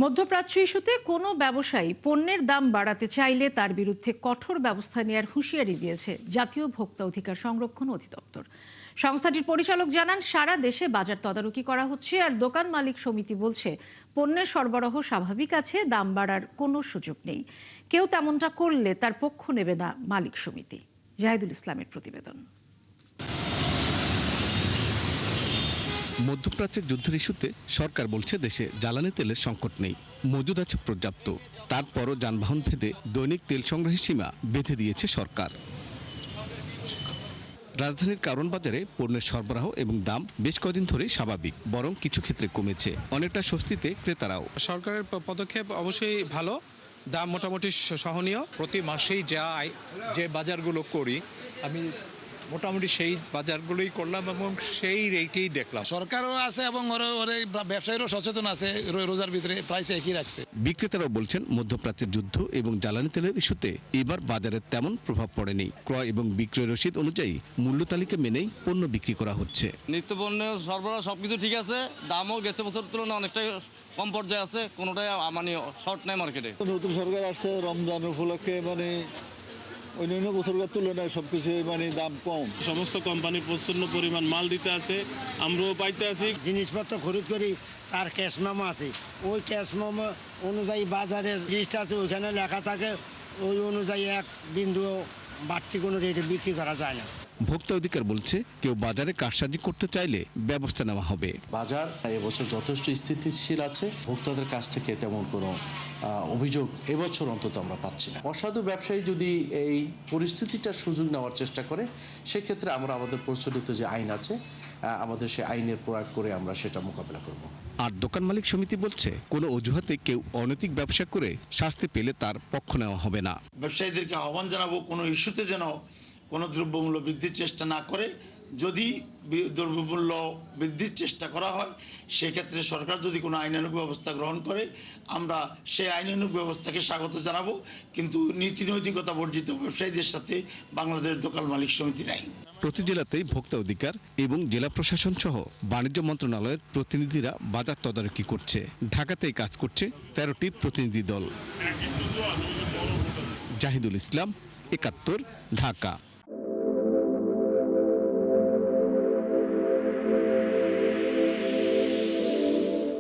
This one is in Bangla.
মধ্যপ্রাচ্য ইস্যুতে কোনো ব্যবসায়ী পণ্যের দাম বাড়াতে চাইলে তার বিরুদ্ধে কঠোর ব্যবস্থা নেওয়ার হুঁশিয়ারি দিয়েছে জাতীয় ভোক্তা অধিকার সংরক্ষণ অধিদপ্তর। সংস্থাটির পরিচালক জানান, সারা দেশে বাজার তদারকি করা হচ্ছে, আর দোকান মালিক সমিতি বলছে পণ্যের সরবরাহ স্বাভাবিক আছে, দাম বাড়ার কোনো সুযোগ নেই। কেউ তেমনটা করলে তার পক্ষ নেবে না মালিক সমিতি। জাহিদুল ইসলামের প্রতিবেদন। মধ্যপ্রাচ্যের যুদ্ধের ইস্যুতে সরকার বলছে দেশে জ্বালানি তেলের সংকট নেই, মজুদ আছে পর্যাপ্ত। তারপরও যানবাহন ভেদে দৈনিক তেল সংগ্রহের সীমা বেঁধে দিয়েছে সরকার। রাজধানীর কারওয়ান বাজারে পণ্যের সরবরাহ এবং দাম বেশ কদিন ধরেই স্বাভাবিক, বরং কিছু ক্ষেত্রে কমেছে। অনেকটা স্বস্তিতে ক্রেতারাও। সরকারের পদক্ষেপ অবশ্যই ভালো, দাম মোটামুটি সহনীয়। প্রতি মাসেই যে বাজারগুলো করি আমি মোটামুটি সেই বাজারগুলোই করলাম এবং সেই রেটেই দেখলাম। সরকারও আছে এবং ব্যবসায়ীরাও সচেতন আছে, রোজার ভিতরে প্রাইস একই রাখছে। বিক্রেতারাও বলছেন মধ্যপ্রাচ্যের যুদ্ধ এবং জ্বালানি তেলের ইস্যুতে এবার বাজারে তেমন প্রভাব পড়েনি। ক্রয় এবং বিক্রয় রসিদ অনুযায়ী মূল্য তালিকা মেনেই পণ্য বিক্রি করা হচ্ছে। নিত্য পণ্যের সরবরাহ সবকিছু ঠিক আছে, দামও গেছে বছরের তুলনায় অনেকটাই কম পর্যায়ে আছে, কোনোটাই মানে শর্ট নাই মার্কেটে। নতুন সরকার আসছে, রমজান উপলক্ষে অন্যান্য বছরকার তুলনায় সবকিছু দাম কম। সমস্ত কোম্পানির প্রচন্ড পরিমাণ মাল দিতে আছে, আমরাও পাইতে আছি। জিনিসপত্র খরিদ করি, তার ক্যাশ মেমো আছে, ওই ক্যাশ মেমো অনুযায়ী বাজারের লিস্ট আছে, ওইখানে লেখা থাকে, ওই অনুযায়ী এক বিন্দু বাড়তি কোনো রেটে বিক্রি করা যায় না। ভোক্তা অধিকার বলছে, কেউ বাজারে কারসাজি করতে চাইলে ব্যবস্থা নেওয়া হবে। বাজার এবছর যথেষ্ট স্থিতিশীল আছে, ভোক্তাদের কাছ থেকে তেমন কোনো অভিযোগ এবছর অন্তত আমরা পাচ্ছি না। অসাধু ব্যবসায়ী যদি এই পরিস্থিতিটার সুযোগ নেওয়ার চেষ্টা করে, সেক্ষেত্রে আমরা আমাদের প্রচলিত যে আইন আছে, আমাদের সেই আইনের প্রয়োগ করে আমরা সেটা মোকাবেলা করব। আর দোকান মালিক সমিতি বলছে, কোনো অজুহাতে কেউ অনৈতিক ব্যবসা করে শাস্তি পেলে তার পক্ষ নেওয়া হবে না। ব্যবসায়ীদেরকে আহ্বান জানাবো, কোনো ইস্যুতে যেন কোনো দ্রব্যমূল্য বৃদ্ধির চেষ্টা না করে। যদি দ্রব্যমূল্য বৃদ্ধির চেষ্টা করা হয়, সেক্ষেত্রে সরকার যদি কোনো আইনানুগ ব্যবস্থা গ্রহণ করে, আমরা সেই আইনানুগ ব্যবস্থাকে স্বাগত জানাবো। কিন্তু নীতি নৈতিকতা বর্জিত ব্যবসায়ীদের সাথে বাংলাদেশ দোকান মালিক সমিতি নাই। প্রতি জেলাতেই ভোক্তা অধিকার এবং জেলা প্রশাসন সহ বাণিজ্য মন্ত্রণালয়ের প্রতিনিধিরা বাজার তদারকি করছে। ঢাকাতেই কাজ করছে 13টি প্রতিনিধি দল। জাহিদুল ইসলাম, 71, ঢাকা।